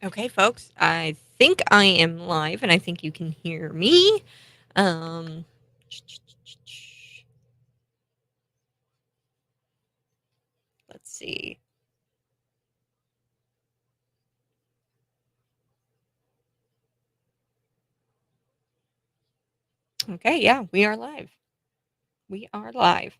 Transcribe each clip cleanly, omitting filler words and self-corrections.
Okay, folks, I think I am live and I think you can hear me. Um, let's see. Okay, yeah, we are live. We are live.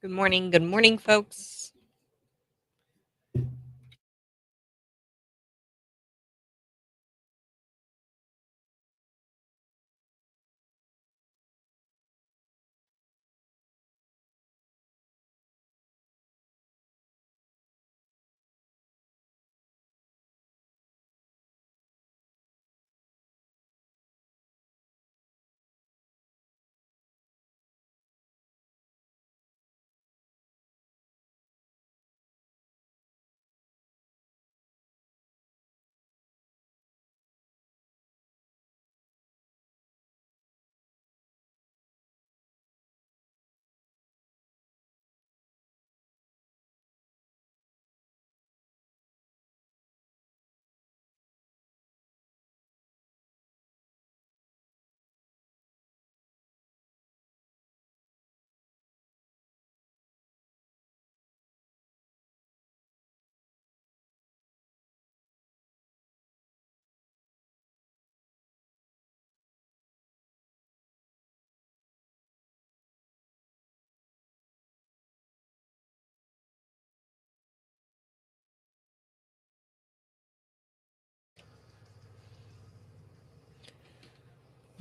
Good morning, folks.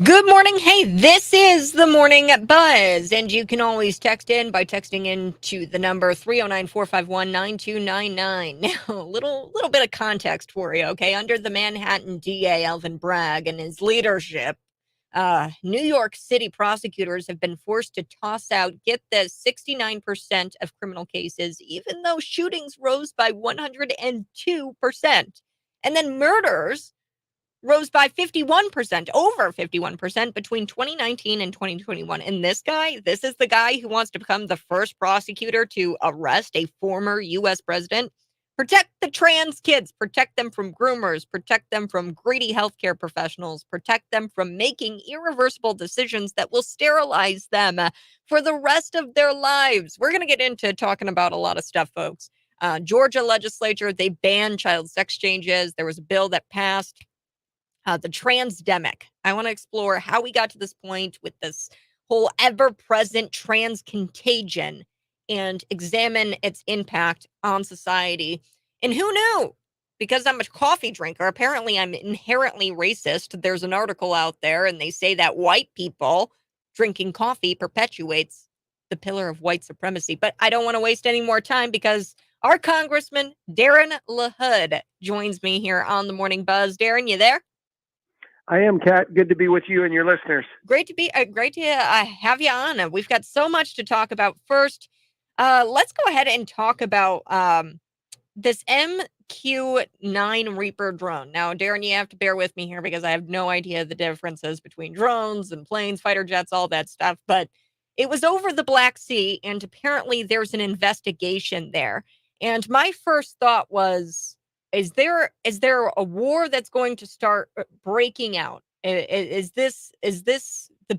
Good morning. Hey, this is the Morning Buzz, and you can always text in by texting in to the number 309-451-9299. Now, a little bit of context for you, okay? Under the Manhattan DA, Alvin Bragg, and his leadership, New York City prosecutors have been forced to toss out, get this, 69% of criminal cases, even though shootings rose by 102%. And then murders rose by 51%, over 51% between 2019 and 2021. And this is the guy who wants to become the first prosecutor to arrest a former US president. Protect the trans kids, protect them from groomers, protect them from greedy healthcare professionals, protect them from making irreversible decisions that will sterilize them for the rest of their lives. We're going to get into talking about a lot of stuff, folks. Georgia legislature, they banned child sex changes. There was a bill that passed, the transdemic. I want to explore how we got to this point with this whole ever present trans contagion and examine its impact on society. And who knew? Because I'm a coffee drinker, apparently I'm inherently racist. There's an article out there, and they say that white people drinking coffee perpetuates the pillar of white supremacy. But I don't want to waste any more time because our Congressman, Darren LaHood, joins me here on the Morning Buzz. Darren, you there? I am, Kat. Good to be with you and your listeners. Great to have you on. We've got so much to talk about. First, let's go ahead and talk about this MQ-9 Reaper drone. Now, Darren, you have to bear with me here because I have no idea the differences between drones and planes, fighter jets, all that stuff. But it was over the Black Sea, and apparently there's an investigation there. And my first thought was, is there a war that's going to start breaking out? Is this the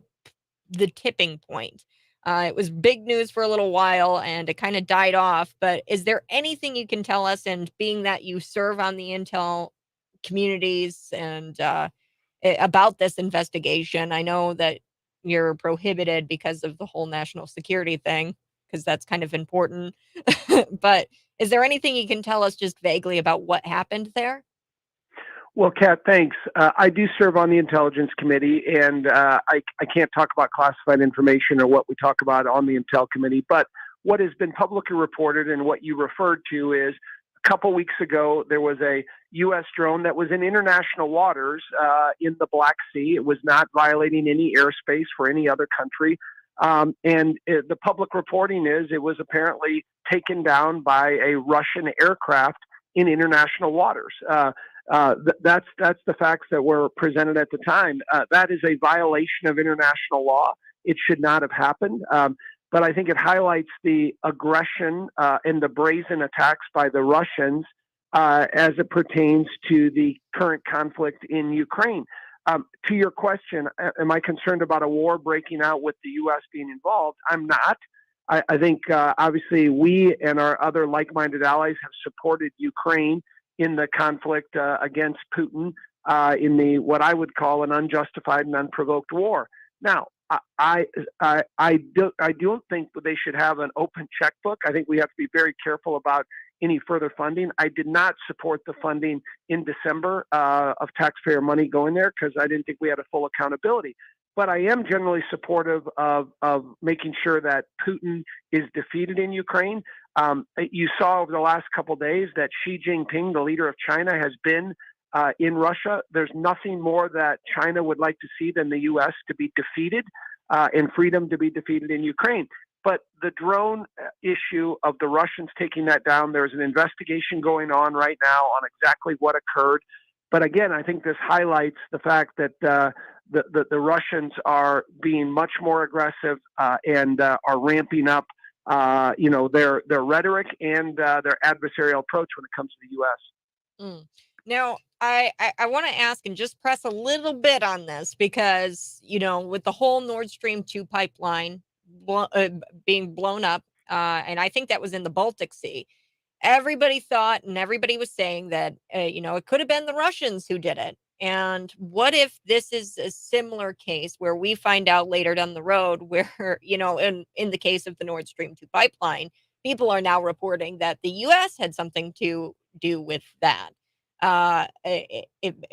tipping point? It was big news for a little while and it kind of died off. But is there anything you can tell us? And being that you serve on the intel communities and about this investigation. I know that you're prohibited because of the whole national security thing, because that's kind of important. But is there anything you can tell us just vaguely about what happened there? Well, Kat, thanks. I do serve on the Intelligence Committee, and I can't talk about classified information or what we talk about on the Intel Committee. But what has been publicly reported and what you referred to is a couple weeks ago, there was a U.S. drone that was in international waters in the Black Sea. It was not violating any airspace for any other country. The public reporting is it was apparently taken down by a Russian aircraft in international waters. That's the facts that were presented at the time. That is a violation of international law. It should not have happened. But I think it highlights the aggression and the brazen attacks by the Russians as it pertains to the current conflict in Ukraine. To your question, am I concerned about a war breaking out with the U.S. being involved? I'm not. I think obviously we and our other like-minded allies have supported Ukraine in the conflict against Putin in the what I would call an unjustified and unprovoked war. Now, I don't think that they should have an open checkbook. I think we have to be very careful about any further funding. I did not support the funding in December of taxpayer money going there because I didn't think we had a full accountability. But I am generally supportive of making sure that Putin is defeated in Ukraine. You saw over the last couple of days that Xi Jinping, the leader of China, has been in Russia. There's nothing more that China would like to see than the U.S. to be defeated and freedom to be defeated in Ukraine. But the drone issue of the Russians taking that down, there's an investigation going on right now on exactly what occurred. But again, I think this highlights the fact that the Russians are being much more aggressive and are ramping up, their rhetoric and their adversarial approach when it comes to the U.S. Mm. Now, I want to ask and just press a little bit on this because, with the whole Nord Stream 2 pipeline being blown up, and I think that was in the Baltic Sea, everybody thought and everybody was saying that, it could have been the Russians who did it. And what if this is a similar case where we find out later down the road where, in the case of the Nord Stream 2 pipeline, people are now reporting that the US had something to do with that.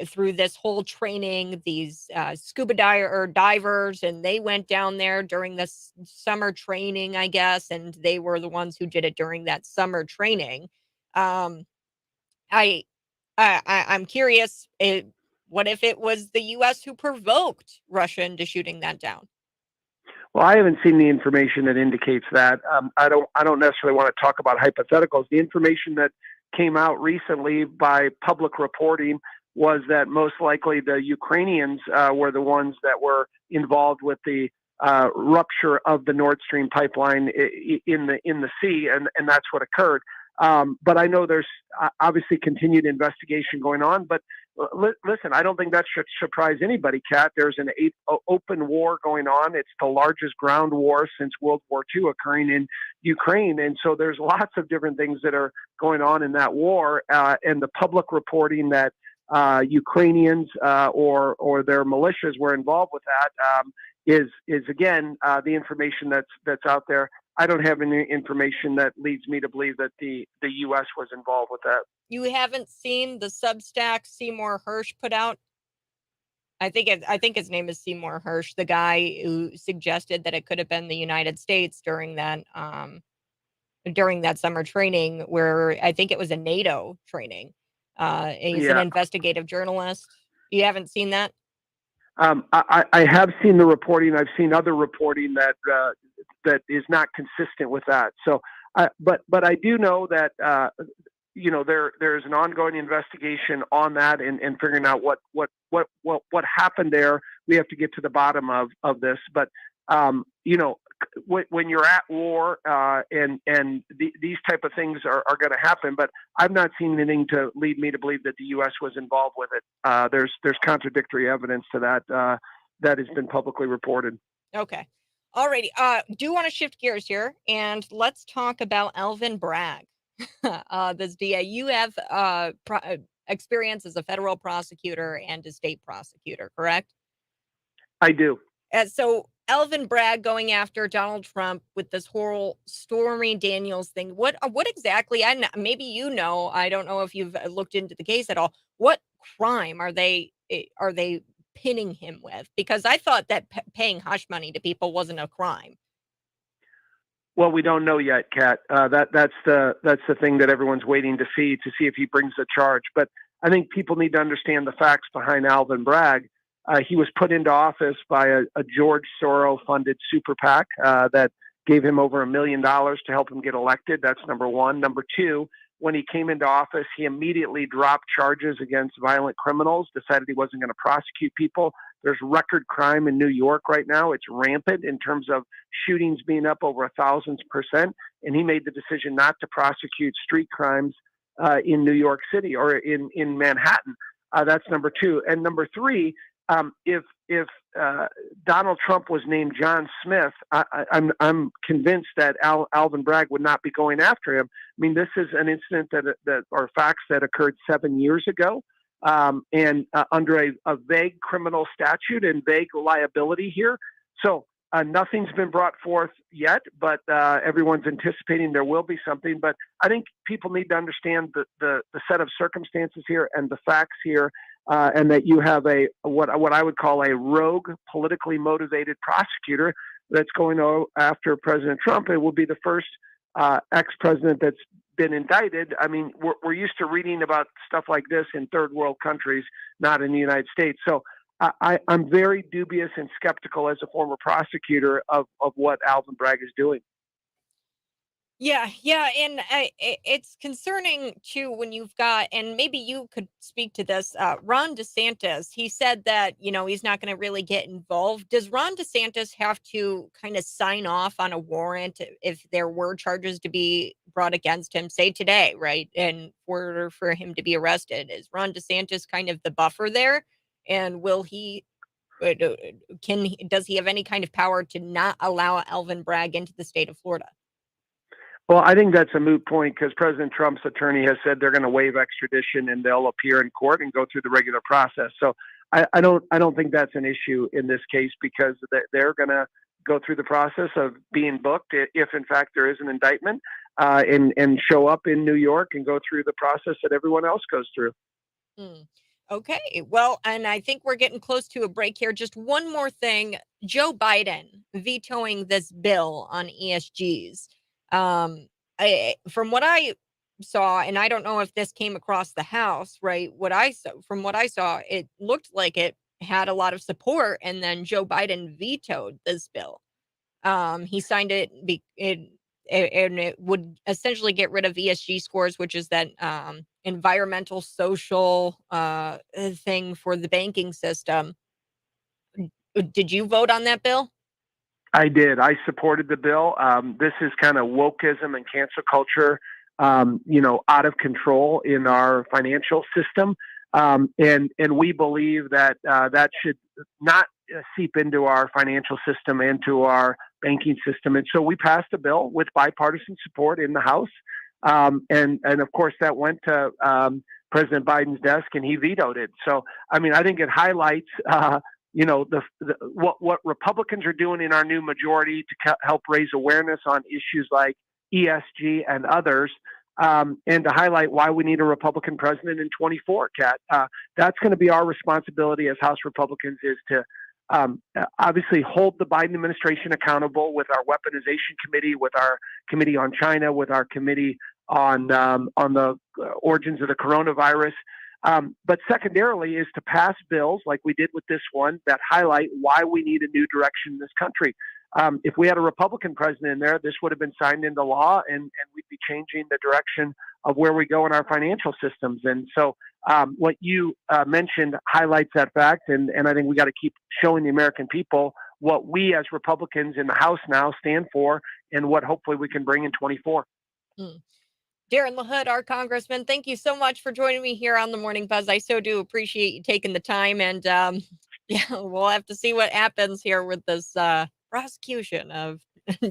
Through this whole training, these divers, and they went down there during this summer training, I guess, and they were the ones who did it during that summer training. Um, I, I'm curious. What if it was the U.S. who provoked Russia into shooting that down? Well, I haven't seen the information that indicates that. I don't necessarily want to talk about hypotheticals. The information that came out recently by public reporting was that most likely the Ukrainians were the ones that were involved with the rupture of the Nord Stream pipeline in the sea, and that's what occurred. But I know there's obviously continued investigation going on. But listen, I don't think that should surprise anybody, Kat. There's an open war going on. It's the largest ground war since World War II occurring in Ukraine. And so there's lots of different things that are going on in that war. And the public reporting that Ukrainians or their militias were involved with that is again the information that's out there. I don't have any information that leads me to believe that the U.S. was involved with that. You haven't seen the Substack Seymour Hersh put out? I think his name is Seymour Hersh, the guy who suggested that it could have been the United States during that summer training, where I think it was a NATO training. He's an Yeah. investigative journalist. You haven't seen that? I have seen the reporting. I've seen other reporting that is not consistent with that. So, but I do know that there's an ongoing investigation on that and figuring out what happened there. We have to get to the bottom of this. But when you're at war and these type of things are going to happen, but I've not seen anything to lead me to believe that the U.S. was involved with it. There's contradictory evidence to that that has been publicly reported. Okay. Alrighty. Do want to shift gears here and let's talk about Alvin Bragg. This DA, you have experience as a federal prosecutor and a state prosecutor, correct? I do. So Alvin Bragg going after Donald Trump with this whole Stormy Daniels thing. What exactly? Maybe you know. I don't know if you've looked into the case at all. What crime are they pinning him with? Because I thought that paying hush money to people wasn't a crime. Well, we don't know yet, Kat. That's the thing that everyone's waiting to see if he brings a charge. But I think people need to understand the facts behind Alvin Bragg. He was put into office by a George Soros funded super PAC that gave him over $1 million to help him get elected. That's number one. Number two, when he came into office, he immediately dropped charges against violent criminals, decided he wasn't going to prosecute people. There's record crime in New York right now. It's rampant in terms of shootings being up over 1,000%. And he made the decision not to prosecute street crimes in New York City or in Manhattan. That's number two. And number three, if Donald Trump was named John Smith, I'm convinced that Alvin Bragg would not be going after him. I mean, this is an incident that or facts that occurred 7 years ago, and under a vague criminal statute and vague liability here. So nothing's been brought forth yet, but everyone's anticipating there will be something. But I think people need to understand the set of circumstances here and the facts here. And that you have what I would call a rogue, politically motivated prosecutor that's going after President Trump. It will be the first ex-president that's been indicted. I mean, we're used to reading about stuff like this in third world countries, not in the United States. So I'm very dubious and skeptical as a former prosecutor of what Alvin Bragg is doing. Yeah, and it's concerning too when you've got, and maybe you could speak to this. Ron DeSantis, he said that he's not going to really get involved. Does Ron DeSantis have to kind of sign off on a warrant if there were charges to be brought against him, say today, right? And for him to be arrested, is Ron DeSantis kind of the buffer there? And will he? Does he have any kind of power to not allow Alvin Bragg into the state of Florida? Well, I think that's a moot point because President Trump's attorney has said they're going to waive extradition and they'll appear in court and go through the regular process. So I don't think that's an issue in this case because they're going to go through the process of being booked if in fact there is an indictment and show up in New York and go through the process that everyone else goes through. Okay. Well, and I think we're getting close to a break here. Just one more thing. Joe Biden vetoing this bill on ESGs. From what I saw, and I don't know if this came across the House, right? From what I saw, it looked like it had a lot of support, and then Joe Biden vetoed this bill. He signed it, and it would essentially get rid of ESG scores, which is that environmental social thing for the banking system. Did you vote on that bill? I did. I supported the bill. This is kind of wokeism and cancel culture, out of control in our financial system. And we believe that that should not seep into our financial system and to our banking system. And so we passed a bill with bipartisan support in the House. And of course, that went to President Biden's desk and he vetoed it. So, I mean, I think it highlights what Republicans are doing in our new majority to help raise awareness on issues like ESG and others, and to highlight why we need a Republican president in 24, Kat. That's going to be our responsibility as House Republicans is to obviously hold the Biden administration accountable with our weaponization committee, with our committee on China, with our committee on the origins of the coronavirus. But secondarily is to pass bills like we did with this one that highlight why we need a new direction in this country. If we had a Republican president in there, this would have been signed into law and we'd be changing the direction of where we go in our financial systems. And so what you mentioned highlights that fact. And I think we got to keep showing the American people what we as Republicans in the House now stand for and what hopefully we can bring in 24. Darren LaHood, our congressman, thank you so much for joining me here on the Morning Buzz. I so do appreciate you taking the time. And yeah, we'll have to see what happens here with this prosecution of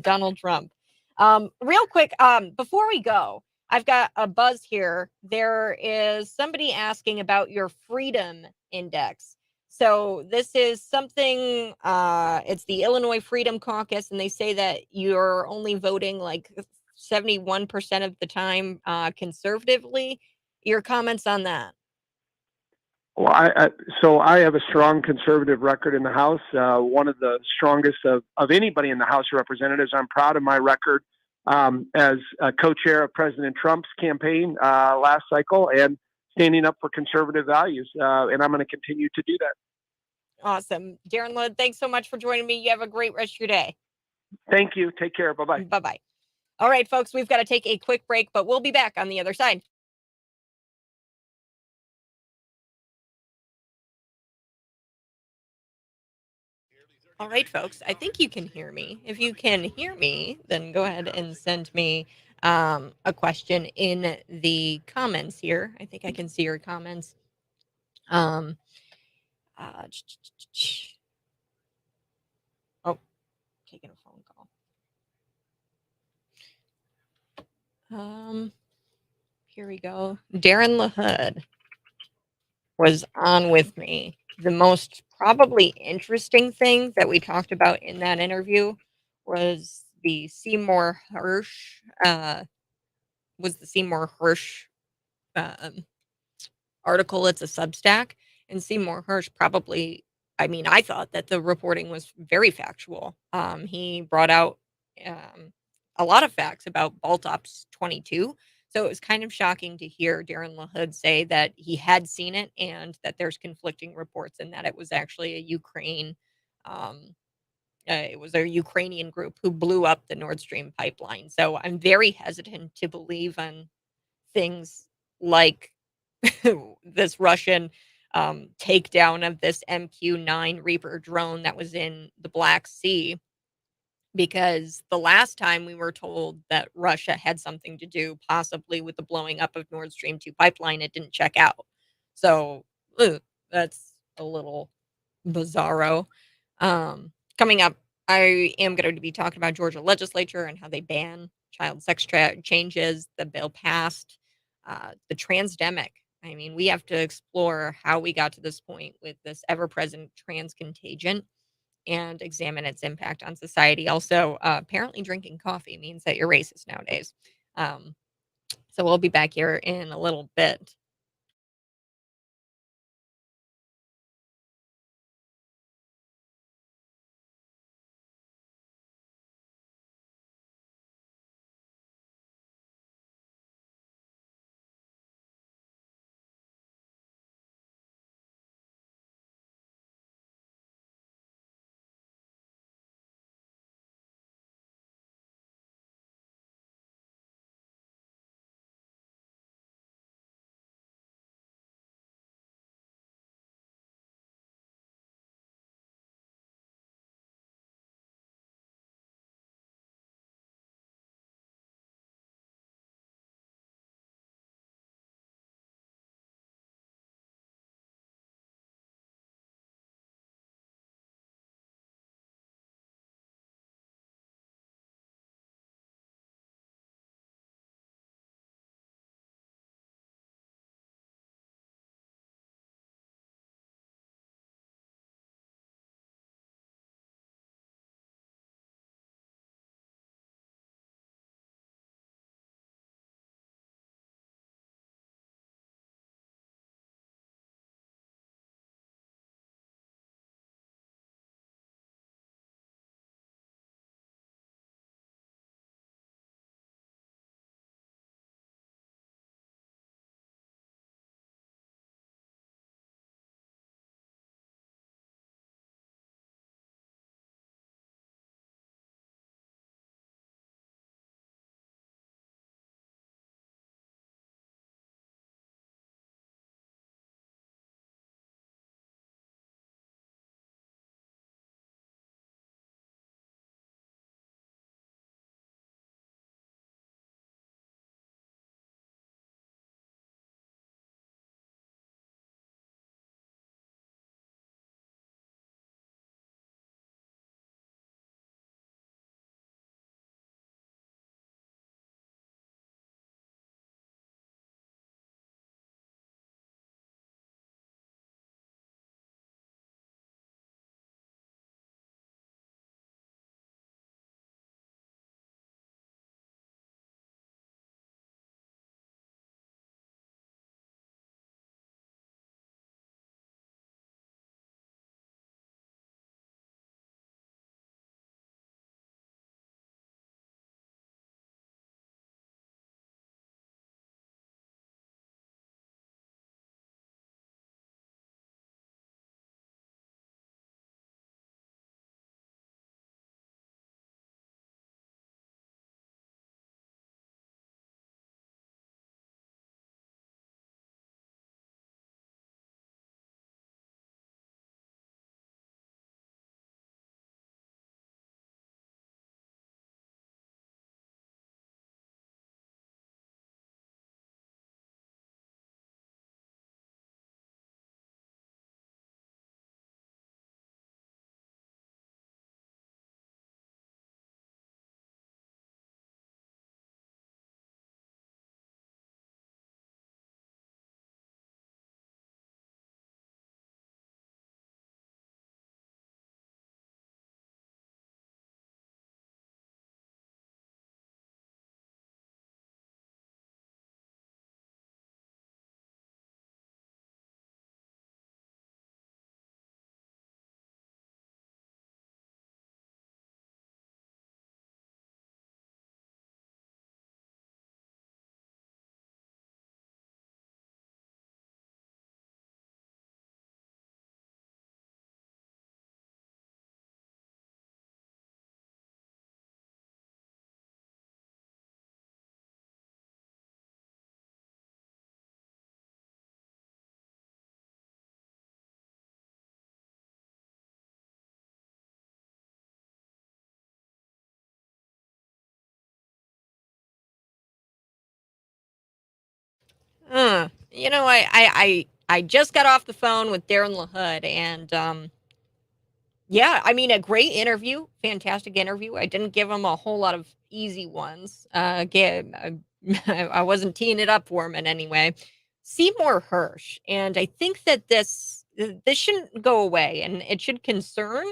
Donald Trump. Real quick, before we go, I've got a buzz here. There is somebody asking about your freedom index. So this is something, it's the Illinois Freedom Caucus, and they say that you're only voting like 71% of the time conservatively. Your comments on that? Well, so I have a strong conservative record in the House, one of the strongest of anybody in the House of Representatives. I'm proud of my record as co-chair of President Trump's campaign last cycle and standing up for conservative values. And I'm going to continue to do that. Awesome. Darren Lud, thanks so much for joining me. You have a great rest of your day. Thank you. Take care. Bye-bye. Bye-bye. All right, folks, we've got to take a quick break, but we'll be back on the other side. All right, folks, I think you can hear me. If you can hear me, then go ahead and send me a question in the comments here. I think I can see your comments. Um, uh, oh, taking a phone call. Here we go. Darren LaHood was on with me. The most probably interesting thing that we talked about in that interview was the Seymour Hirsch. Was the Seymour Hirsch um, article? It's a Substack, and Seymour Hirsch probably. I mean, I thought that the reporting was very factual. He brought out um, a lot of facts about Baltops 22. So it was kind of shocking to hear Darren LaHood say that he had seen it and that there's conflicting reports and that it was actually a Ukraine. It was a Ukrainian group who blew up the Nord Stream pipeline. So I'm very hesitant to believe on things like this Russian takedown of this MQ-9 Reaper drone that was in the Black Sea, because the last time we were told that Russia had something to do possibly with the blowing up of Nord Stream 2 pipeline, it didn't check out. So that's a little bizarro. Coming up, I am going to be talking about Georgia legislature and how they ban child sex changes. The bill passed. The transdemic. I mean, we have to explore how we got to this point with this ever-present trans contagion and examine its impact on society. Also, apparently, drinking coffee means that you're racist nowadays. Um, so we'll be back here in a little bit. I just got off the phone with Darren LaHood, and yeah, I mean, a great interview, fantastic interview. I didn't give him a whole lot of easy ones. Again, I wasn't teeing it up for him in any way. Seymour Hirsch, and I think that this shouldn't go away, and it should concern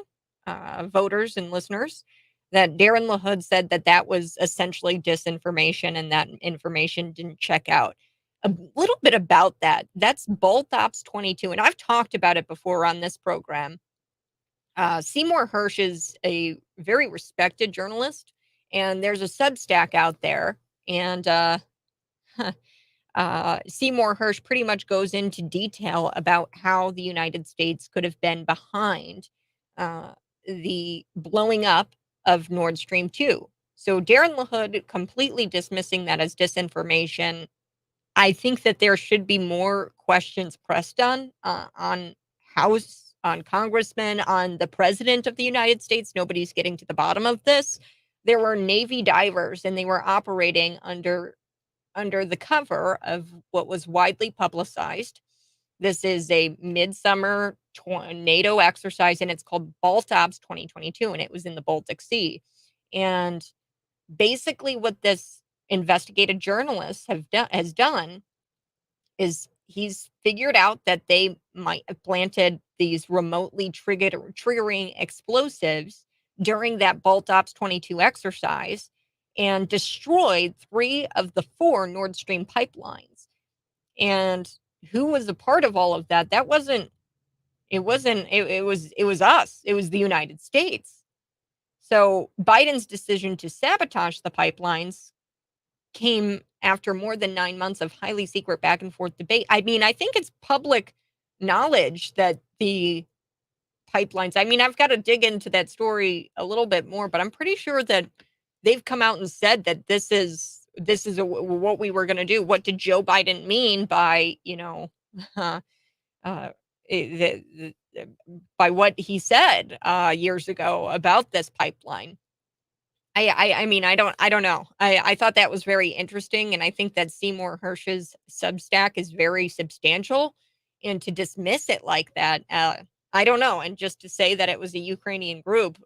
voters and listeners that Darren LaHood said that that was essentially disinformation and that information didn't check out. A little bit about that. That's Bolt Ops 22, and I've talked about it before on this program. Seymour Hirsch is a very respected journalist, and there's a Substack out there. And Seymour Hirsch pretty much goes into detail about how the United States could have been behind uh, the blowing up of Nord Stream 2. So Darren LaHood completely dismissing that as disinformation. I think that there should be more questions pressed on House, on congressmen, on the president of the United States. Nobody's getting to the bottom of this. There were Navy divers, and they were operating under the cover of what was widely publicized. This is a midsummer NATO exercise, and it's called Baltops 2022, and it was in the Baltic Sea. And basically, what this investigative journalist has done is he's figured out that they might have planted these remotely triggering explosives during that Baltops 22 exercise and destroyed 3 of the 4 Nord Stream pipelines. And who was a part of all of that? That wasn't it was us. It was the United States. So Biden's decision to sabotage the pipelines came after more than 9 months of highly secret back and forth debate. I mean, I think it's public knowledge that the pipelines, I mean, I've got to dig into that story a little bit more, but I'm pretty sure that they've come out and said that what we were going to do. What did Joe Biden mean by, uh, uh, by what he said years ago about this pipeline? I mean, I don't know. I thought that was very interesting, and I think that Seymour Hirsch's Substack is very substantial, and to dismiss it like that, I don't know. And just to say that it was a Ukrainian group,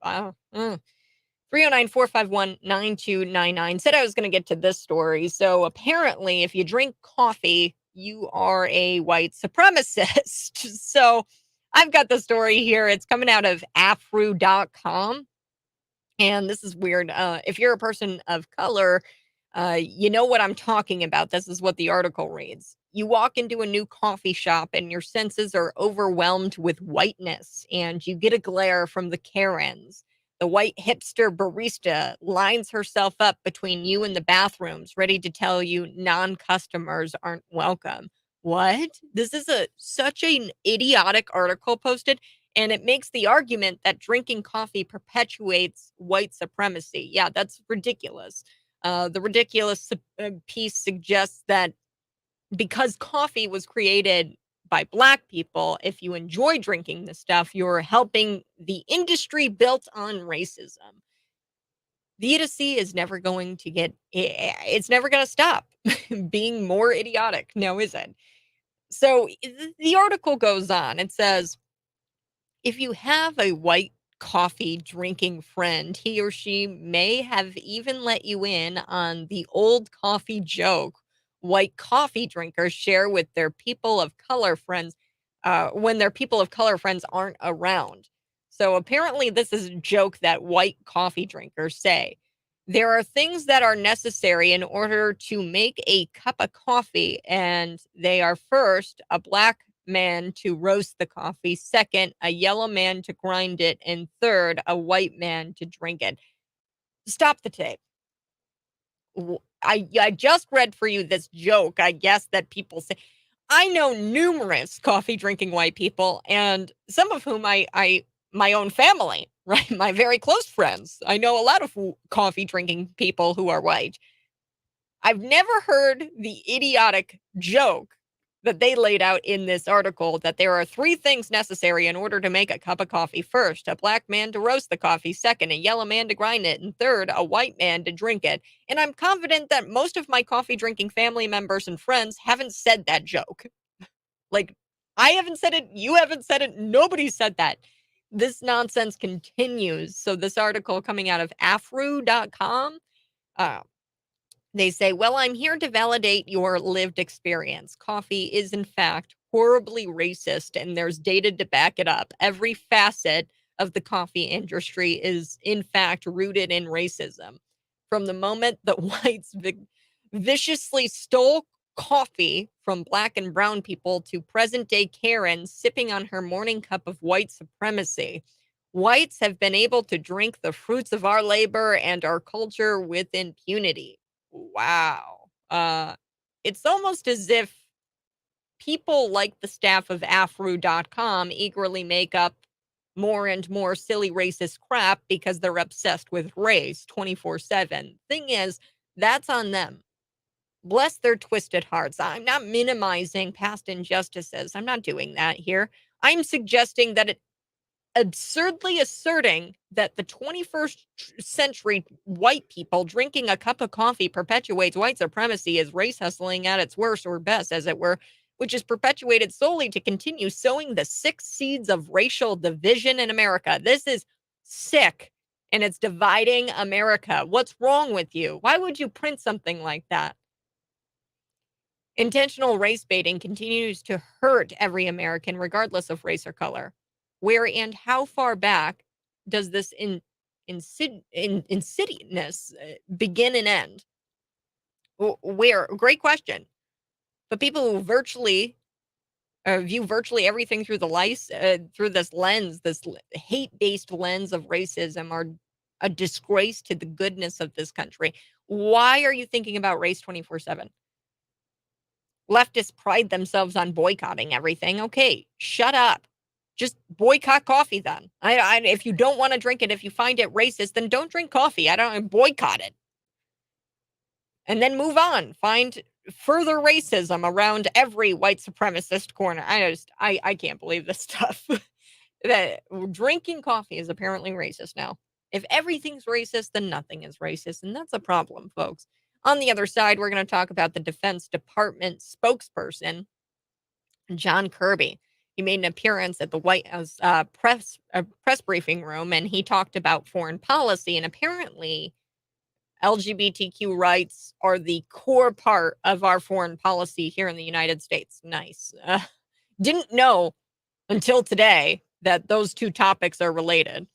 309-451-9299 said I was going to get to this story. So apparently, if you drink coffee, you are a white supremacist. So I've got the story here. It's coming out of afru.com. And this is weird. If you're a person of color, you know what I'm talking about. This is what the article reads. You walk into a new coffee shop and your senses are overwhelmed with whiteness, and you get a glare from the Karens. The white hipster barista lines herself up between you and the bathrooms, ready to tell you non-customers aren't welcome. What? This is such an idiotic article posted, and it makes the argument that drinking coffee perpetuates white supremacy. Yeah, that's ridiculous. The ridiculous piece suggests that because coffee was created by Black people, if you enjoy drinking this stuff, you're helping the industry built on racism. The idiocy is never going to it's never going to stop being more idiotic. No, is it? So the article goes on. It says, if you have a white coffee drinking friend, he or she may have even let you in on the old coffee joke white coffee drinkers share with their people of color friends when their people of color friends aren't around. So apparently, this is a joke that white coffee drinkers say. There are things that are necessary in order to make a cup of coffee, and they are first, a black man to roast the coffee, second, a yellow man to grind it, and third, a white man to drink it. Stop the tape. I just read for you this joke, I guess, that people say. I know numerous coffee drinking white people, and some of whom I my own family, right? My very close friends. I know a lot of coffee drinking people who are white. I've never heard the idiotic joke that they laid out in this article that there are 3 things necessary in order to make a cup of coffee. First, a black man to roast the coffee. Second, a yellow man to grind it. And third, a white man to drink it. And I'm confident that most of my coffee drinking family members and friends haven't said that joke. Like, I haven't said it, you haven't said it, nobody said that. This nonsense continues. So this article coming out of afru.com, uh, they say, well, I'm here to validate your lived experience. Coffee is, in fact, horribly racist, and there's data to back it up. Every facet of the coffee industry is, in fact, rooted in racism. From the moment that whites viciously stole coffee from black and brown people to present day Karen sipping on her morning cup of white supremacy, whites have been able to drink the fruits of our labor and our culture with impunity. Wow. It's almost as if people like the staff of afru.com eagerly make up more and more silly racist crap because they're obsessed with race 24/7. Thing is, that's on them. Bless their twisted hearts. I'm not minimizing past injustices. I'm not doing that here. I'm suggesting that absurdly asserting that the 21st century white people drinking a cup of coffee perpetuates white supremacy is race hustling at its worst or best, as it were, which is perpetuated solely to continue sowing the 6 seeds of racial division in America. This is sick and it's dividing America. What's wrong with you? Why would you print something like that? Intentional race baiting continues to hurt every American, regardless of race or color. Where and how far back does this insidiousness begin and end? Where? Great question. But people who virtually view virtually everything through through this lens, hate-based lens of racism, are a disgrace to the goodness of this country. Why are you thinking about race 24/7? Leftists pride themselves on boycotting everything. Okay, shut up. Just boycott coffee then. If you don't want to drink it, if you find it racist, then don't drink coffee. I don't boycott it. And then move on. Find further racism around every white supremacist corner. I can't believe this stuff. That drinking coffee is apparently racist now. If everything's racist, then nothing is racist. And that's a problem, folks. On the other side, we're going to talk about the Defense Department spokesperson, John Kirby. He made an appearance at the White House press briefing room, and he talked about foreign policy. And apparently, LGBTQ rights are the core part of our foreign policy here in the United States. Nice. Didn't know until today that those two topics are related.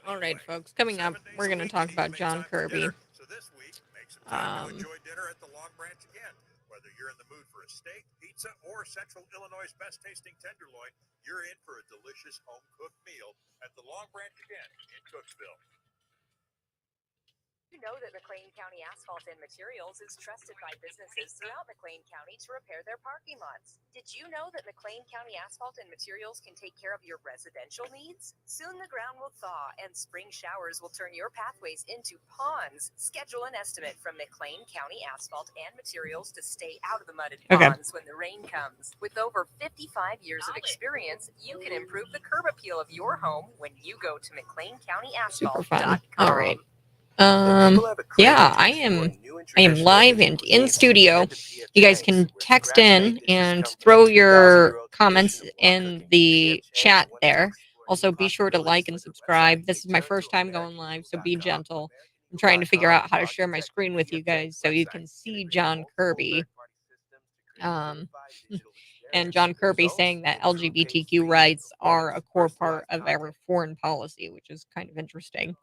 All right, folks. Coming up, we're going to talk about John Kirby. So this week, make some time to Um, enjoy dinner at the Long Branch again. Whether you're in the mood for a steak, pizza, or Central Illinois' best tasting tenderloin, you're in for a delicious home cooked meal at the Long Branch again in Cooksville. You know that McLean County Asphalt and Materials is trusted by businesses throughout McLean County to repair their parking lots. Did you know that McLean County Asphalt and Materials can take care of your residential needs? Soon the ground will thaw and spring showers will turn your pathways into ponds. Schedule an estimate from McLean County Asphalt and Materials to stay out of the mudded ponds when the rain comes. With over 55 years of experience, you can improve the curb appeal of your home when you go to super fun. McLeanCountyAsphalt.com. All right. Yeah, I am live and in studio. You guys can text in and throw your comments in the chat there. Also, be sure to like and subscribe. This is my first time going live, so be gentle. I'm trying to figure out how to share my screen with you guys so you can see John Kirby. And John Kirby saying that LGBTQ rights are a core part of our foreign policy, which is kind of interesting.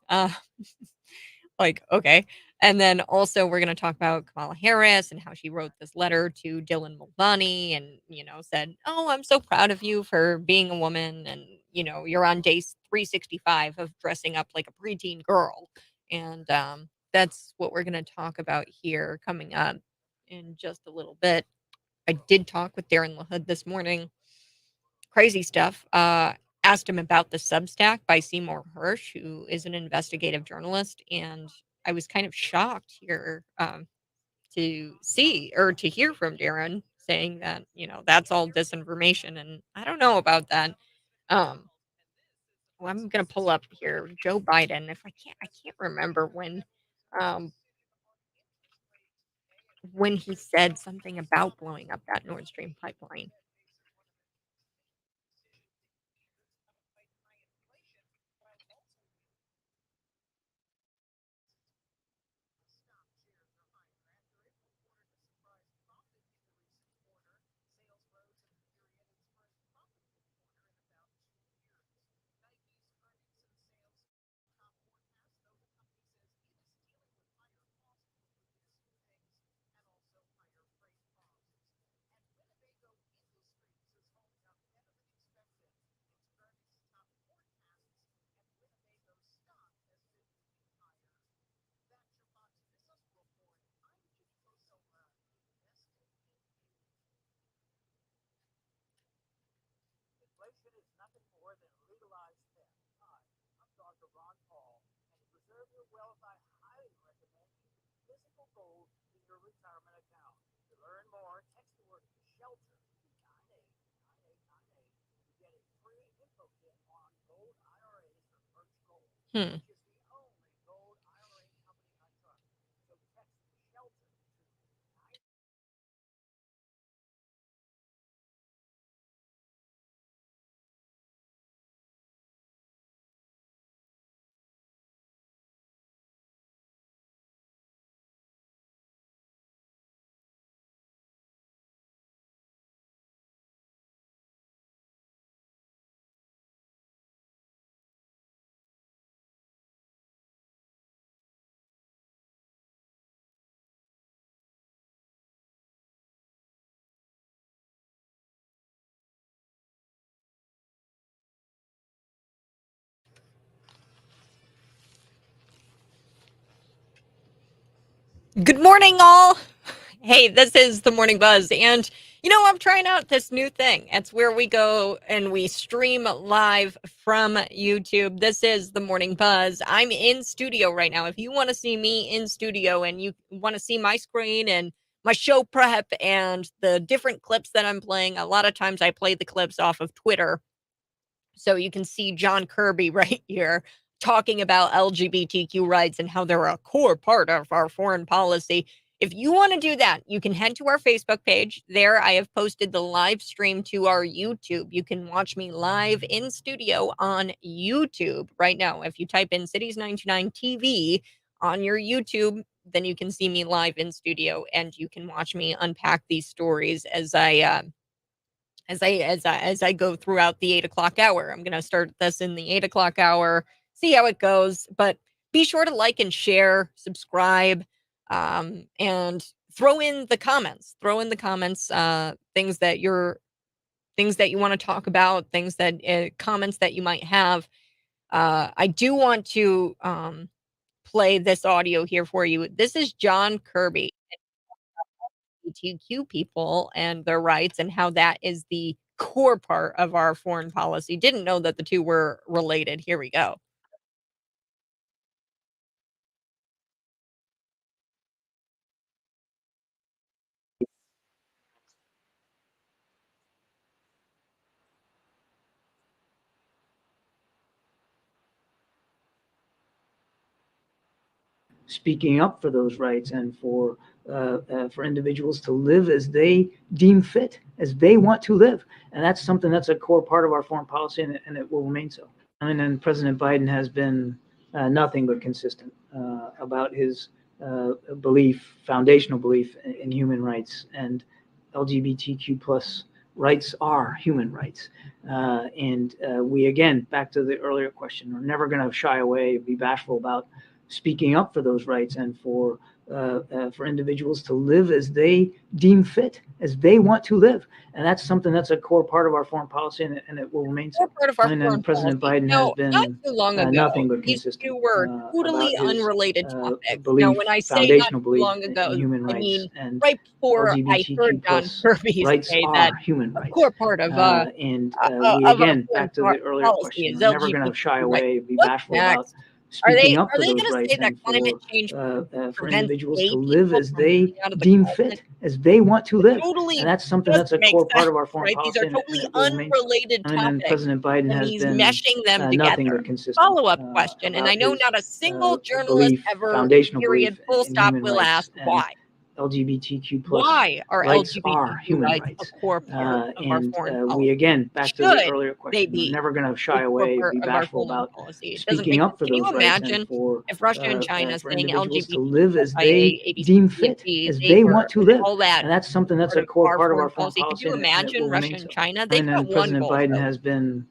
Like, okay. And then also we're going to talk about Kamala Harris and how she wrote this letter to Dylan Mulvaney and, said, "Oh, I'm so proud of you for being a woman. And, you're on day 365 of dressing up like a preteen girl." And that's what we're going to talk about here coming up in just a little bit. I did talk with Darren LaHood this morning. Crazy stuff. Asked him about the Substack by Seymour Hersh, who is an investigative journalist, and I was kind of shocked here to see or to hear from Darren saying that that's all disinformation, and I don't know about that. Um, well, I'm gonna pull up here Joe Biden. If I can't remember um, when he said something about blowing up that Nord Stream pipeline. Hmm. Good morning, all. Hey, this is the Morning Buzz, and I'm trying out this new thing. It's where we go and we stream live from YouTube. This is the Morning Buzz. I'm in studio right now. If you want to see me in studio and you want to see my screen and my show prep and the different clips that I'm playing, a lot of times I play the clips off of Twitter. So you can see John Kirby right here talking about LGBTQ rights and how they're a core part of our foreign policy. If you want to do that, you can head to our Facebook page. There, I have posted the live stream to our YouTube. You can watch me live in studio on YouTube right now. If you type in Cities 99 TV on your YouTube, then you can see me live in studio and you can watch me unpack these stories as I go throughout the 8 o'clock hour. I'm gonna start this in the 8 o'clock hour, see how it goes. But be sure to like and share, subscribe, and throw in the comments. Throw in the comments things that you want to talk about, things that comments that you might have. I do want to play this audio here for you. This is John Kirby, LGBTQ people and their rights, and how that is the core part of our foreign policy. Didn't know that the two were related. Here we go. Speaking up for those rights and for individuals to live as they deem fit, as they want to live. And that's something that's a core part of our foreign policy, and it will remain so. And President Biden has been nothing but consistent about his foundational belief in human rights, and LGBTQ plus rights are human rights. We, again, back to the earlier question, we're never going to shy away, be bashful about speaking up for those rights and for individuals to live as they deem fit, as they want to live. And that's something that's a core part of our foreign policy, and it will remain so. Part of our And foreign President policy. Biden Now, has been not too long ago, nothing but these consistent two were totally about his unrelated topics. Now, belief, when I say not foundational too belief long ago, in human I rights, mean and right before I heard LGBTQ John plus Kirby rights say are that human a rights. core part of We, of our again, foreign back to the earlier policy question, is we're never going to LGBTQ shy rights. away, be What's bashful about next? Are they speaking up for going those to rights say that and climate change for prevents individuals gay to live people as from they coming out of the deem closet? fit, as they want to live. Totally And that's something that's a doesn't make core part sense, of our foreign right? These are policy, and totally it will remain so. unrelated topics, President Biden and has he's been meshing them nothing together. but consistent Follow-up question, and I about know his not a single journalist belief, ever, foundational period, belief full in stop, human will rights, ask and why. LGBTQ plus Why are rights are LGBTQ human rights a rights. core part of our foreign We, policy? again, back to the Should earlier they question, we're be never going to a shy core away, part be of our bashful foreign about policy? It doesn't speaking make up sense. for Can you those rights, and imagine if Russia and China for saying individuals to LGBT live as they IA, deem ABC, fit, DMT, as they Xavier, want to and live. all that And that's something that's a part of core our part of foreign our foreign policy? Could policy, you and it imagine will Russia remain and so. China? They've got one President goal, Biden has folks. been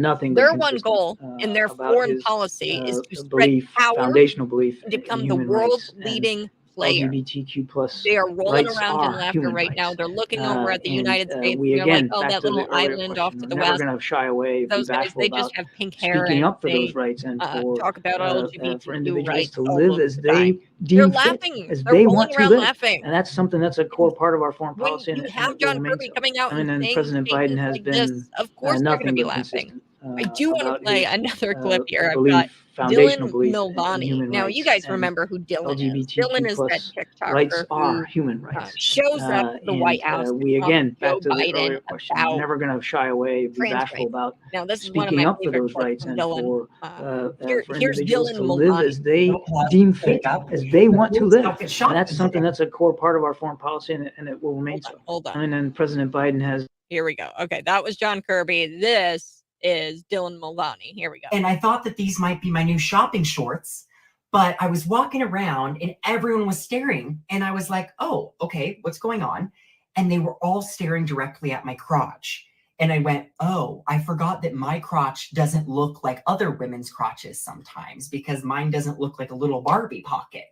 nothing but Their one consistent goal in their about foreign his policy is to spread belief, power foundational belief and to in become the human world's rights, and leading player. LGBTQ plus They are rolling rights around in are laughter human right now. rights. They're looking over at the United States, We, and they're like, again, "Oh, back that to the little earlier island off question, to we're the never west. going to shy away, be Those guys, bashful they just about have pink hair speaking and up for those they rights and talk about for LGBTQ individuals rights to live almost as the time. they They're deem fit, laughing. as They're they rolling want to around live. laughing. And that's something that's a core part of our foreign When policy, you and have it will John remain Kirby so. coming out and And saying President Biden statements has like this, been of course they're going to nothing be but laughing. consistent I do want to about play his another clip here. I've got belief, foundational Dylan belief in Mulvaney. human Now, you rights, guys and remember who Dylan is. Dylan LGBTQ is that plus rights TikToker are who human rights. shows up to the White House to We, talk to again, Joe back to the Biden earlier question, we're about never going to shy away, be trans bashful rights. about Now, this is one of speaking my up for favorite those clips rights from and Dylan. for Here's individuals Dylan to live Mulvaney. as they deem fit, as they want to live. And Shopping that's something today. that's a core part of our foreign policy, and it will remain so. Hold on. And President Biden has. Here we go. Okay, that was John Kirby. This is Dylan Mulvaney. Here we go. And I thought that these might be my new shopping shorts, but I was walking around and everyone was staring. And I was like, oh, okay, what's going on? And they were all staring directly at my crotch. And I went, oh, I forgot that my crotch doesn't look like other women's crotches sometimes because mine doesn't look like a little Barbie pocket.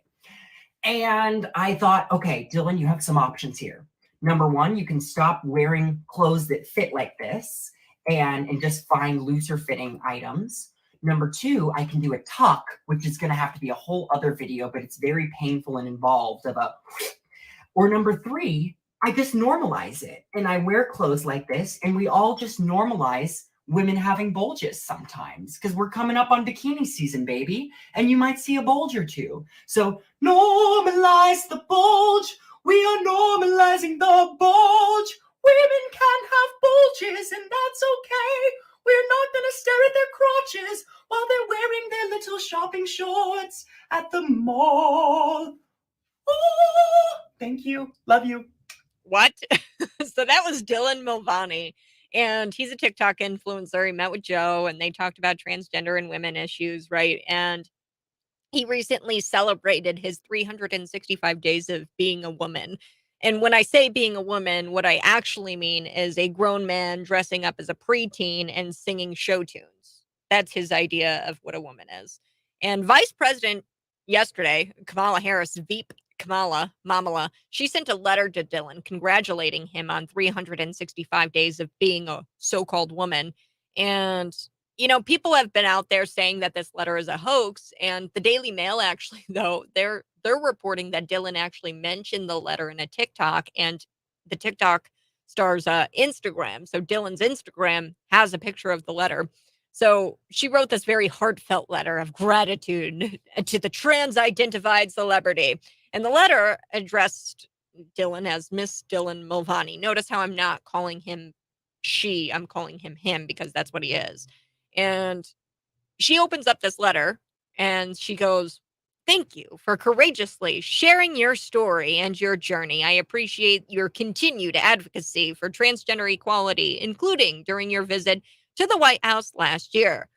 And I thought, okay, Dylan, you have some options here. Number one, you can stop wearing clothes that fit like this and just find looser fitting items. Number two, I can do a tuck, which is going to have to be a whole other video, but it's very painful and involved. Or number three, I just normalize it and I wear clothes like this, and we all just normalize women having bulges sometimes because we're coming up on bikini season, baby, and you might see a bulge or two. So normalize the bulge. We are normalizing the bulge. Women can have bulges, and that's okay. We're not going to stare at their crotches while they're wearing their little shopping shorts at the mall. Oh, thank you. Love you. What? So that was Dylan Mulvaney, and he's a TikTok influencer. He met with Joe, and they talked about transgender and women issues, right? And he recently celebrated his 365 days of being a woman. And when I say being a woman, what I actually mean is a grown man dressing up as a preteen and singing show tunes. That's his idea of what a woman is. And Vice President yesterday, Kamala Harris, Veep Mamala, she sent a letter to Dylan congratulating him on 365 days of being a so-called woman. And people have been out there saying that this letter is a hoax, and the Daily Mail actually, though, they're reporting that Dylan actually mentioned the letter in a TikTok, and the TikTok star's Instagram. So Dylan's Instagram has a picture of the letter. So she wrote this very heartfelt letter of gratitude to the trans-identified celebrity. And the letter addressed Dylan as Miss Dylan Mulvaney. Notice how I'm not calling him she, I'm calling him him because that's what he is. And she opens up this letter and she goes, "Thank you for courageously sharing your story and your journey. I appreciate your continued advocacy for transgender equality, including during your visit to the White House last year.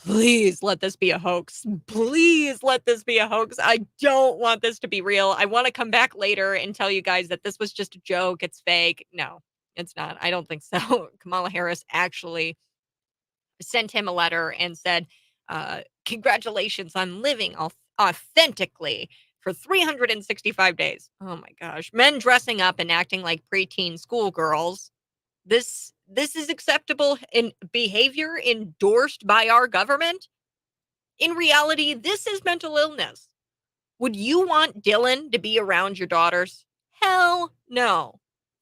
Please let this be a hoax. Please let this be a hoax. I don't want this to be real. I want to come back later and tell you guys that this was just a joke. It's fake." No, it's not. I don't think so. Kamala Harris actually sent him a letter and said, "Congratulations on living authentically for 365 days. Oh my gosh. Men dressing up and acting like preteen schoolgirls. This is acceptable in behavior endorsed by our government. In reality, this is mental illness. Would you want Dylan to be around your daughters? Hell no."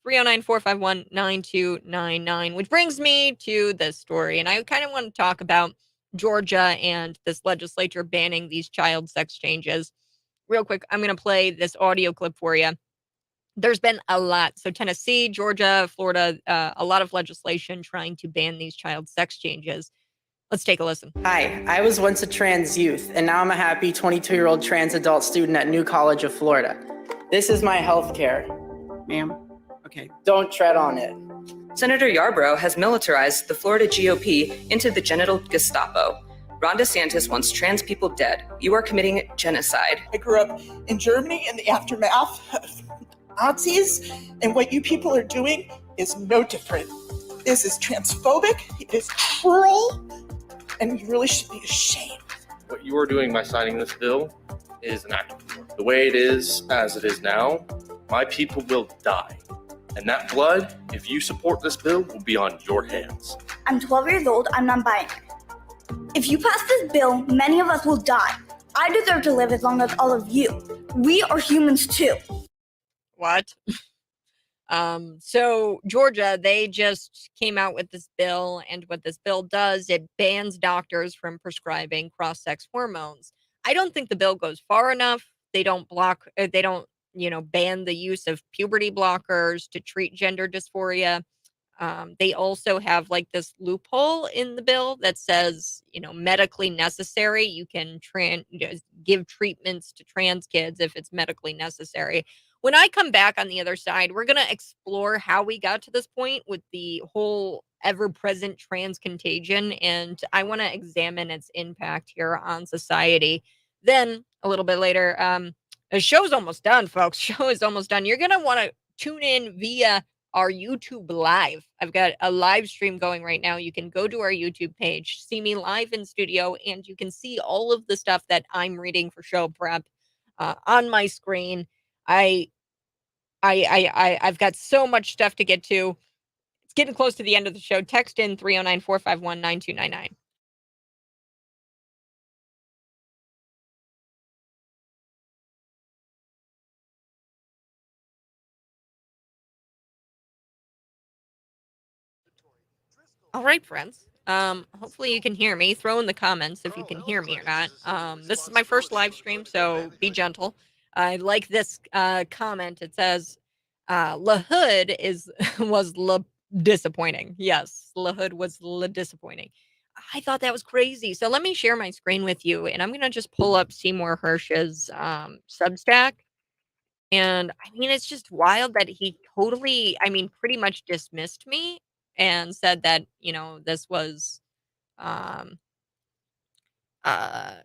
309-451-9299, which brings me to this story. And I kind of want to talk about Georgia and this legislature banning these child sex changes. Real quick, I'm going to play this audio clip for you. There's been a lot. So Tennessee, Georgia, Florida, a lot of legislation trying to ban these child sex changes. Let's take a listen. Hi, I was once a trans youth, and now I'm a happy 22-year-old trans adult student at New College of Florida. This is my health care. Ma'am? Okay. Don't tread on it. Senator Yarborough has militarized the Florida GOP into the genital Gestapo. Ron DeSantis wants trans people dead. You are committing genocide. I grew up in Germany in the aftermath of Nazis, and what you people are doing is no different. This is transphobic, it is cruel, and you really should be ashamed. What you are doing by signing this bill is an act of war. The way it is, as it is now, my people will die. And that blood, if you support this bill, will be on your hands. I'm 12 years old, I'm non-binary. If you pass this bill, many of us will die. I deserve to live as long as all of you. We are humans too. What? So Georgia, they just came out with this bill, and what this bill does, it bans doctors from prescribing cross-sex hormones. I don't think the bill goes far enough. They don't ban the use of puberty blockers to treat gender dysphoria. They also have like this loophole in the bill that says, medically necessary. You can give treatments to trans kids if it's medically necessary. When I come back on the other side, we're going to explore how we got to this point with the whole ever-present trans contagion, and I want to examine its impact here on society. Then, a little bit later, the show's almost done, folks. Show is almost done. You're going to want to tune in via our YouTube live. I've got a live stream going right now. You can go to our YouTube page, see me live in studio, and you can see all of the stuff that I'm reading for show prep on my screen. I've got so much stuff to get to. It's getting close to the end of the show. Text in 309-451-9299. All right, friends. Hopefully you can hear me. Throw in the comments if you can hear me or not. This is my first live stream, so be gentle. I like this comment. It says, "La Hood was disappointing." Yes, La Hood was disappointing. I thought that was crazy. So let me share my screen with you, and I'm gonna just pull up Seymour Hersh's Substack. And I mean, it's just wild that he totally, pretty much dismissed me and said that, this was um uh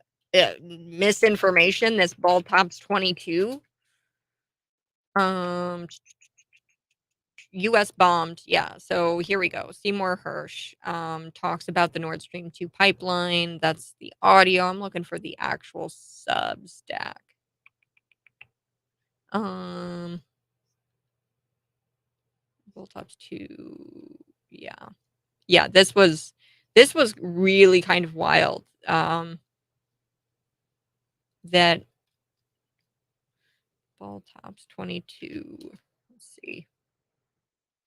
misinformation, this ball tops 22. Um U.S. bombed. Yeah. So here we go. Seymour Hersh talks about the Nord Stream 2 pipeline. That's the audio. I'm looking for the actual Substack. Bulltops 2. Yeah. Yeah, this was really kind of wild. That Bulltops 22. Let's see.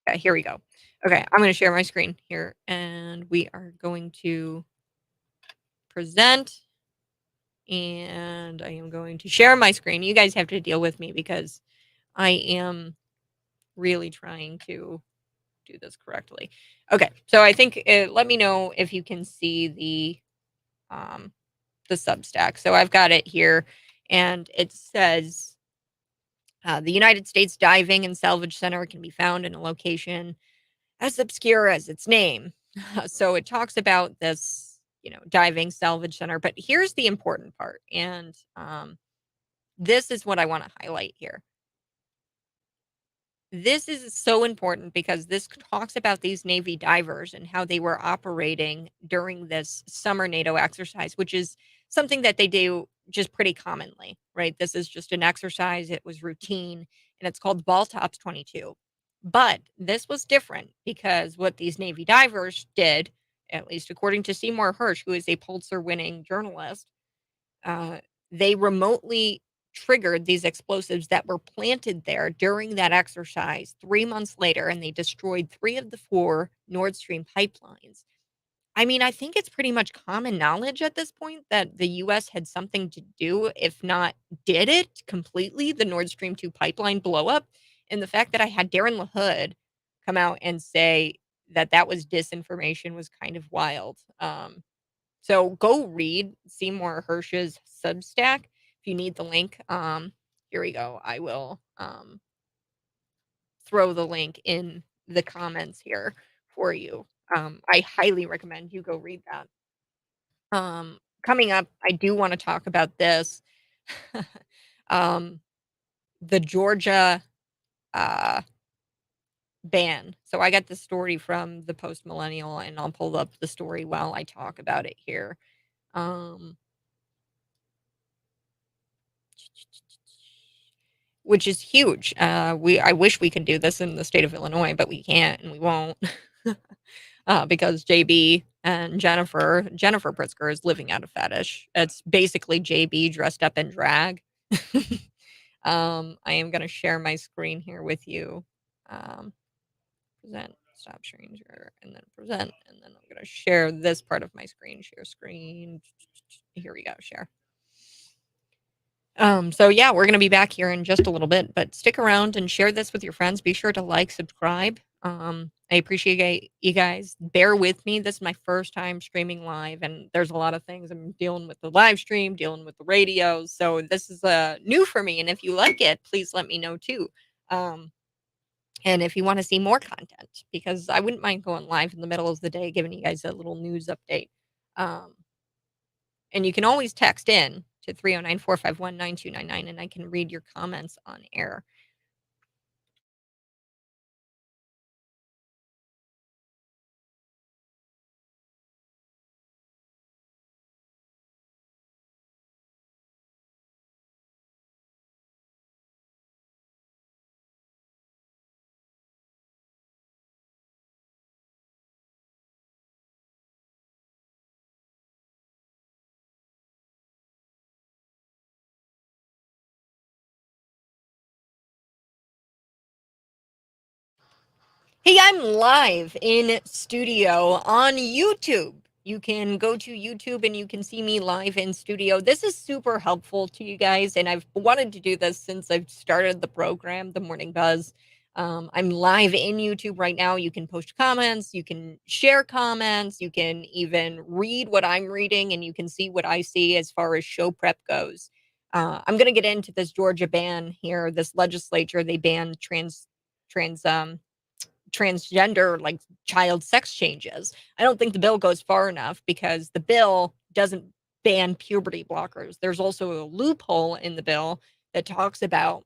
Okay, here we go. Okay, I'm going to share my screen here and we are going to present and I am going to share my screen. You guys have to deal with me because I am really trying to do this correctly. Okay, so I think let me know if you can see the Substack. So I've got it here and it says the United States Diving and Salvage Center can be found in a location as obscure as its name. So it talks about this, diving salvage center. But here's the important part. And this is what I want to highlight here. This is so important because this talks about these Navy divers and how they were operating during this summer NATO exercise, which is something that they do just pretty commonly, right? This is just an exercise. It was routine and it's called Baltops 22. But this was different because what these Navy divers did, at least according to Seymour Hersh, who is a Pulitzer winning journalist, they remotely triggered these explosives that were planted there during that exercise 3 months later, and they destroyed 3 of the 4 Nord Stream pipelines. I mean, I think it's pretty much common knowledge at this point that the US had something to do, if not did it completely, the Nord Stream 2 pipeline blow up. And the fact that I had Darren LaHood come out and say that that was disinformation was kind of wild. So go read Seymour Hersh's Substack if you need the link. Here we go. I will throw the link in the comments here for you. I highly recommend you go read that. Coming up, I do want to talk about this. The Georgia ban. So I got the story from the Post Millennial, and I'll pull up the story while I talk about it here. Which is huge. I wish we could do this in the state of Illinois, but we can't and we won't. Because JB and Jennifer Pritzker is living out a fetish. It's basically JB dressed up in drag. I am going to share my screen here with you. Present, stop sharing, and then present, and then I'm going to share this part of my screen. Share screen. Here we go. Share. So yeah, we're gonna be back here in just a little bit, but stick around and share this with your friends. Be sure to like, subscribe. I appreciate you guys. Bear with me. This is my first time streaming live, and there's a lot of things I'm dealing with the live stream, dealing with the radio. So this is new for me. And if you like it, please let me know too. And if you want to see more content, because I wouldn't mind going live in the middle of the day, giving you guys a little news update. And you can always text in to 309-451-9299 and I can read your comments on air. Hey, I'm live in studio on YouTube. You can go to YouTube and you can see me live in studio. This is super helpful to you guys, and I've wanted to do this since I've started the program, The Morning Buzz. I'm live in YouTube right now. You can post comments, you can share comments, you can even read what I'm reading, and you can see what I see as far as show prep goes. I'm going to get into this Georgia ban here. This legislature, they banned transgender like child sex changes. I don't think the bill goes far enough because the bill doesn't ban puberty blockers. There's also a loophole in the bill that talks about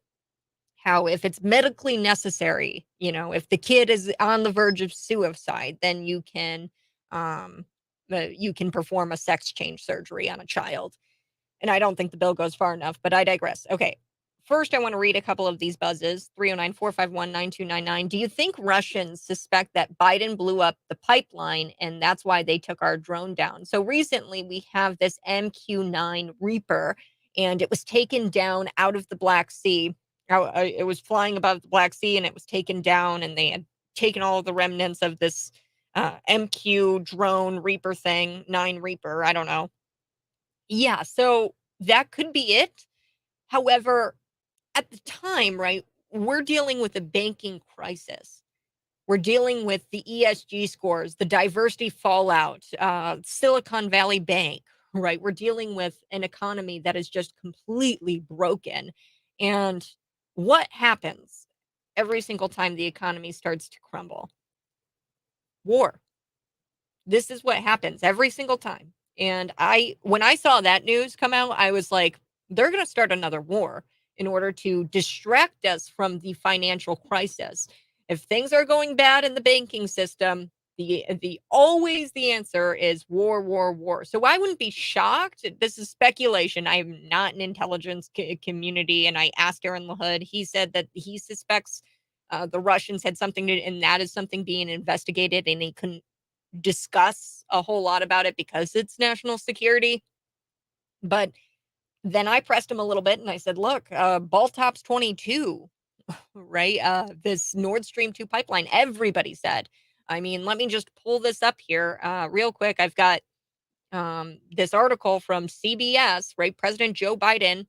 how if it's medically necessary, if the kid is on the verge of suicide, then you can perform a sex change surgery on a child. And I don't think the bill goes far enough, but I digress. Okay. First, I want to read a couple of these buzzes. 309-451-9299. Do you think Russians suspect that Biden blew up the pipeline and that's why they took our drone down? So recently, we have this MQ-9 Reaper, and it was taken down out of the Black Sea. It was flying above the Black Sea, and it was taken down, and they had taken all of the remnants of this MQ drone Reaper thing, 9 Reaper. I don't know. Yeah, so that could be it. However, at the time, right, we're dealing with a banking crisis. We're dealing with the ESG scores, the diversity fallout, Silicon Valley Bank, right? We're dealing with an economy that is just completely broken. And what happens every single time the economy starts to crumble? War. This is what happens every single time. And when I saw that news come out, I was like, they're going to start another war in order to distract us from the financial crisis. If things are going bad in the banking system, the answer is war, war, war. So I wouldn't be shocked. This is speculation. I am not an intelligence community, and I asked Aaron LaHood. He said that he suspects the Russians had something to, and that is something being investigated, and he couldn't discuss a whole lot about it because it's national security. But then I pressed him a little bit and I said, look, Baltops 22, right? This Nord Stream 2 pipeline, everybody said. I mean, let me just pull this up here real quick. I've got this article from CBS, right? President Joe Biden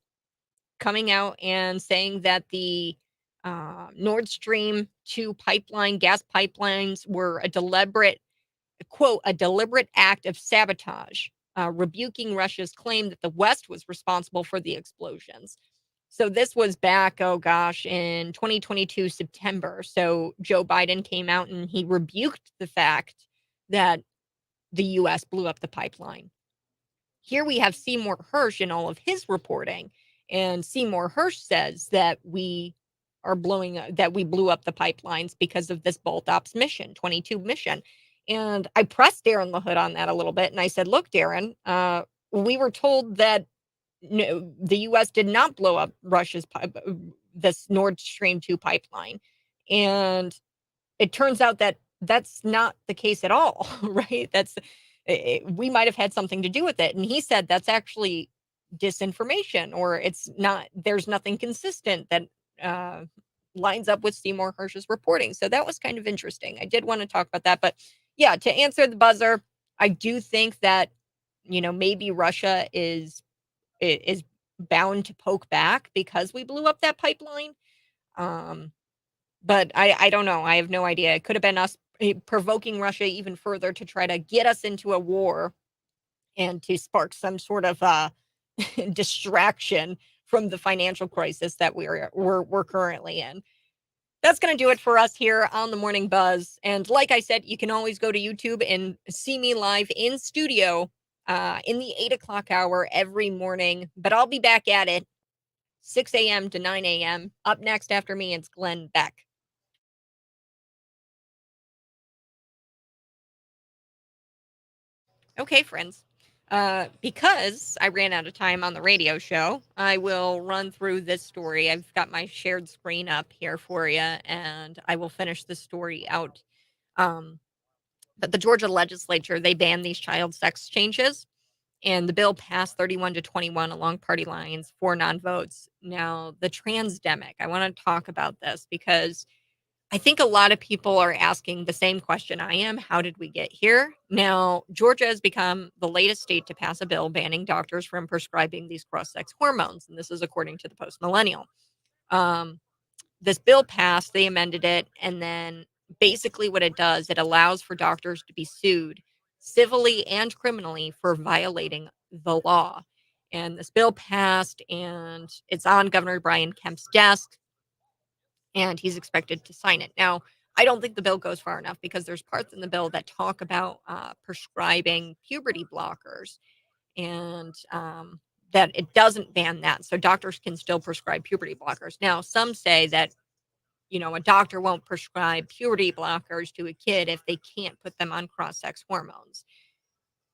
coming out and saying that the Nord Stream 2 pipeline, gas pipelines were a deliberate act of sabotage, rebuking Russia's claim that the West was responsible for the explosions. So this was back, oh gosh, in 2022 September. So Joe Biden came out and he rebuked the fact that the US blew up the pipeline. Here we have Seymour Hersh in all of his reporting, and Seymour Hersh says that we blew up the pipelines because of this Baltops mission, 22 mission. And I pressed Darren LaHood on that a little bit, and I said, look, Darren, we were told that the U.S. did not blow up this Nord Stream 2 pipeline. And it turns out that that's not the case at all, right? We might have had something to do with it. And he said that's actually disinformation, or there's nothing consistent that lines up with Seymour Hersh's reporting. So that was kind of interesting. I did want to talk about that. But yeah, to answer the buzzer, I do think that, maybe Russia is bound to poke back because we blew up that pipeline. But I don't know. I have no idea. It could have been us provoking Russia even further to try to get us into a war and to spark some sort of distraction from the financial crisis that we're currently in. That's going to do it for us here on the Morning Buzz. And like I said, you can always go to YouTube and see me live in studio in the 8 o'clock hour every morning. But I'll be back at it 6 a.m. to 9 a.m. Up next after me, it's Glenn Beck. Okay, friends. Because I ran out of time on the radio show, I will run through this story. I've got my shared screen up here for you, and I will finish the story out. But the Georgia legislature, they banned these child sex changes, and the bill passed 31 to 21 along party lines, 4 non-votes. Now, the transdemic, I want to talk about this because I think a lot of people are asking the same question I am. How did we get here? Now, Georgia has become the latest state to pass a bill banning doctors from prescribing these cross-sex hormones. And this is according to the Post Millennial. This bill passed, they amended it. And then basically what it does, it allows for doctors to be sued civilly and criminally for violating the law. And this bill passed, and it's on Governor Brian Kemp's desk, and he's expected to sign it. Now, I don't think the bill goes far enough because there's parts in the bill that talk about prescribing puberty blockers. And that it doesn't ban that. So doctors can still prescribe puberty blockers. Now, some say that, a doctor won't prescribe puberty blockers to a kid if they can't put them on cross-sex hormones.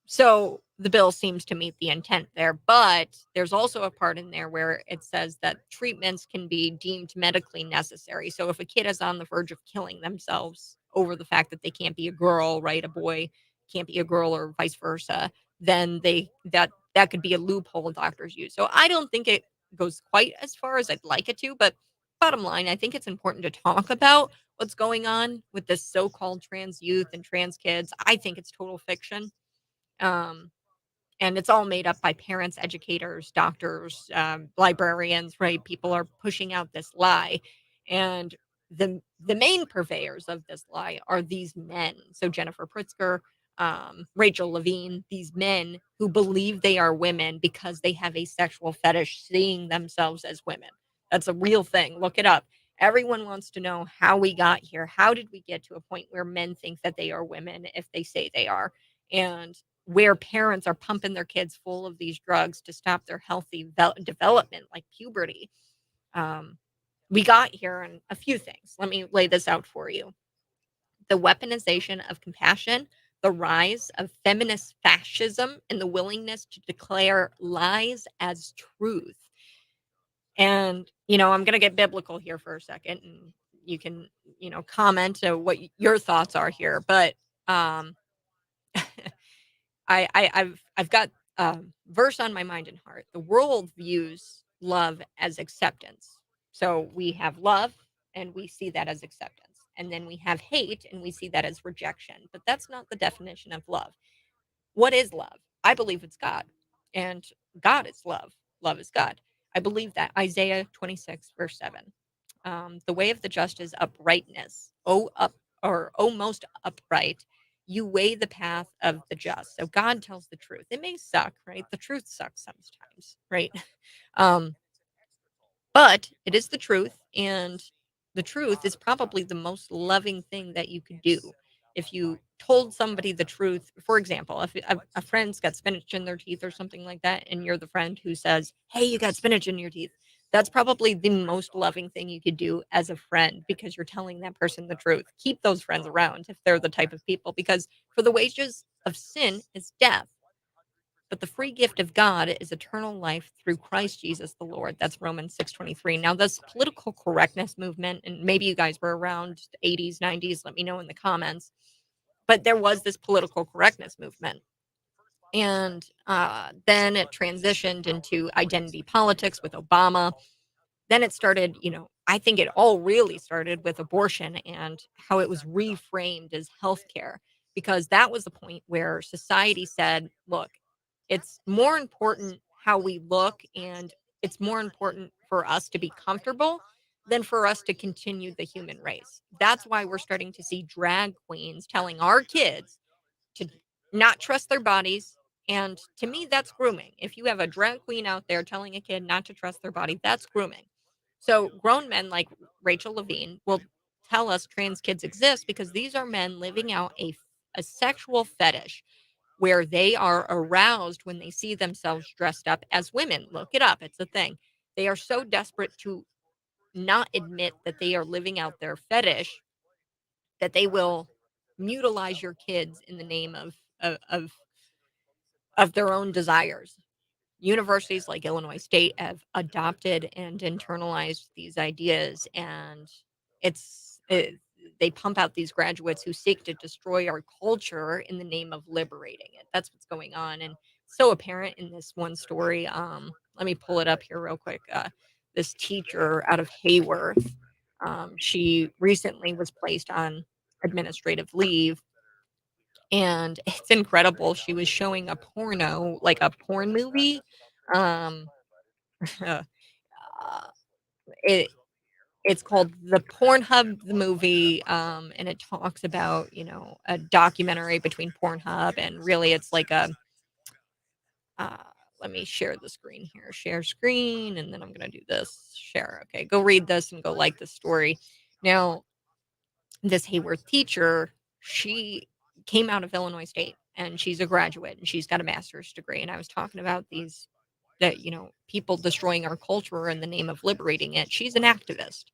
So the bill seems to meet the intent there, but there's also a part in there where it says that treatments can be deemed medically necessary. So if a kid is on the verge of killing themselves over the fact that they can't be a girl, right? A boy can't be a girl or vice versa, then that could be a loophole doctors use. So I don't think it goes quite as far as I'd like it to, but bottom line, I think it's important to talk about what's going on with this so-called trans youth and trans kids. I think it's total fiction. Um, and it's all made up by parents, educators, doctors, librarians, right? People are pushing out this lie, and the main purveyors of this lie are these men. So Jennifer Pritzker, Rachel Levine, these men who believe they are women because they have a sexual fetish, seeing themselves as women. That's a real thing. Look it up. Everyone wants to know how we got here. How did we get to a point where men think that they are women if they say they are? And where parents are pumping their kids full of these drugs to stop their healthy development, like puberty. Um, we got here in a few things. Let me lay this out for you. The weaponization of compassion, the rise of feminist fascism, and the willingness to declare lies as truth. And, I'm going to get biblical here for a second, and you can, comment what your thoughts are here. But um, I've got a verse on my mind and heart. The world views love as acceptance. So we have love and we see that as acceptance. And then we have hate and we see that as rejection. But that's not the definition of love. What is love? I believe it's God. And God is love. Love is God. I believe that. Isaiah 26, verse 7. The way of the just is uprightness. O most upright, you weigh the path of the just. So God tells the truth. It may suck, right? The truth sucks sometimes, right? Um, but it is the truth, and the truth is probably the most loving thing that you could do. If you told somebody the truth, for example, if a friend's got spinach in their teeth or something like that, and you're the friend who says, "Hey, you got spinach in your teeth," that's probably the most loving thing you could do as a friend because you're telling that person the truth. Keep those friends around if they're the type of people, because for the wages of sin is death. But the free gift of God is eternal life through Christ Jesus the Lord. That's Romans 6:23. Now, this political correctness movement, and maybe you guys were around the 80s, 90s, let me know in the comments. But there was this political correctness movement. And then it transitioned into identity politics with Obama. Then it started, I think it all really started with abortion and how it was reframed as healthcare, because that was the point where society said, look, it's more important how we look, and it's more important for us to be comfortable than for us to continue the human race. That's why we're starting to see drag queens telling our kids to not trust their bodies. And to me, that's grooming. If you have a drag queen out there telling a kid not to trust their body, that's grooming. So grown men like Rachel Levine will tell us trans kids exist because these are men living out a sexual fetish where they are aroused when they see themselves dressed up as women. Look it up. It's a thing. They are so desperate to not admit that they are living out their fetish that they will mutilize your kids in the name of of, of their own desires. Universities like Illinois State have adopted and internalized these ideas, and they pump out these graduates who seek to destroy our culture in the name of liberating it. That's what's going on, and so apparent in this one story. Let me pull it up here real quick. This teacher out of Hayworth, she recently was placed on administrative leave, and it's incredible. She was showing a porno, like a porn movie. Um, uh, it it's called the Pornhub the movie, and it talks about a documentary between Pornhub and really it's like a. Uh, Let me share the screen here. Share screen, and then I'm gonna do this. Share. Okay, go read this and go like the story. Now, this Hayworth teacher, she came out of Illinois State and she's a graduate and she's got a master's degree. And I was talking about these that, people destroying our culture in the name of liberating it. She's an activist,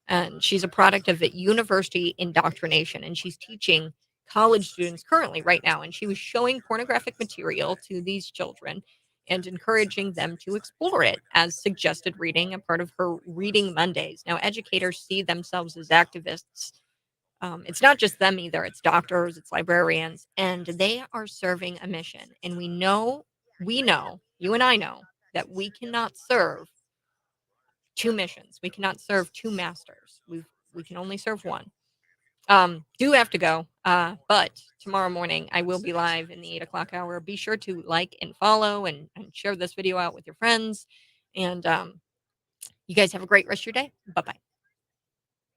and she's a product of university indoctrination, and she's teaching college students currently right now, and she was showing pornographic material to these children and encouraging them to explore it as suggested reading, a part of her Reading Mondays. Now, educators see themselves as activists. It's not just them either. It's doctors, it's librarians, and they are serving a mission. And we know, you and I know, that we cannot serve two missions. We cannot serve two masters. We can only serve one. Do have to go. But tomorrow morning I will be live in the 8 o'clock hour. Be sure to like and follow and share this video out with your friends. And you guys have a great rest of your day. Bye bye.